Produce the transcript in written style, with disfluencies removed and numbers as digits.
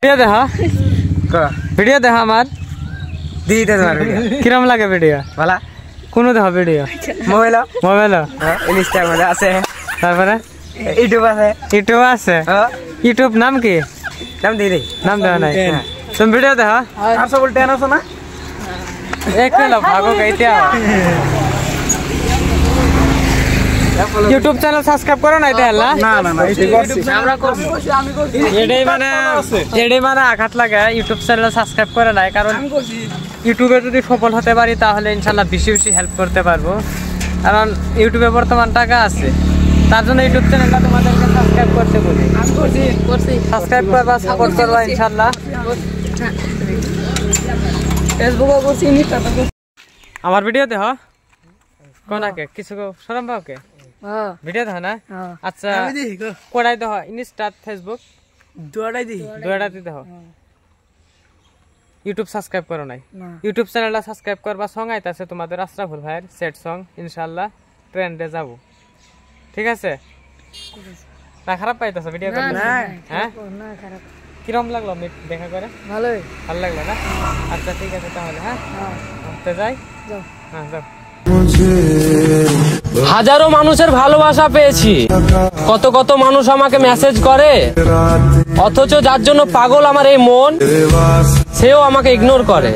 Video দেখা video দেখা আমার দিই দে তোমার ভিডিও কিরম লাগে ভিডিও ভালো কোন দেখা ভিডিও মোবাইল মোবাইল ইনস্টাগ্রামে আছে তারপরে ইউটিউব আছে ইউটিউব নাম কি নাম দিই রে নাম দেওয়া নাই তুমি ভিডিও দেখা আর সব উল্টে আনছ না এক ভাগো কইতে ইউটিউব চ্যানেল সাবস্ক্রাইব করো নাই তাহলে না না না এটা করছি আমরা করছি আমি করছি এটাই মানে আঘাত লাগে ইউটিউব চ্যানেল সাবস্ক্রাইব করে নাই কারণ আমি করছি ইউটিউবে যদি সফল হতে পারি তাহলে ইনশাআল্লাহ বেশি বেশি হেল্প করতে পারবো কারণ ইউটিউবে বর্তমান টাকা আছে তার জন্য ইউটিউব চ্যানেলটা তোমাদেরকে সাবস্ক্রাইব করতে বলি আমি করছি সাবস্ক্রাইব করবা সাপোর্ট করবা ইনশাআল্লাহ ফেসবুকও করছি ইনস্টাতে করছি আমার ভিডিও দেখ কোনাকে কিছু শরম পাওকে হ্যাঁ ভিডিও দেখ না আচ্ছা আমি দেখি গো কোড়াই দেখ ইনস্টা ফেসবুক দুয়াটাই দেখি দুয়াটাতে দেখ ইউটিউব সাবস্ক্রাইব করো নাই ইউটিউব চ্যানেলটা সাবস্ক্রাইব করবা সং আইতাছে তোমাদের আশরাফুল ভাইয়ের সেট সং ইনশাআল্লাহ ট্রেন্ডে যাব ঠিক আছে না খারাপ পাইতাছে ভিডিও করতে না হ্যাঁ না খারাপ কিরম লাগলো দেখা করে ভালোই ভালো লাগলো না আচ্ছা ঠিক আছে তাহলে হ্যাঁ তো যাই যাও হ্যাঁ যাও হাজারো মানুষের ভালোবাসা পেয়েছি কত কত মানুষ আমাকে মেসেজ করে অথচ যার জন্য পাগল আমার এই মন সেও আমাকে ইগনোর করে।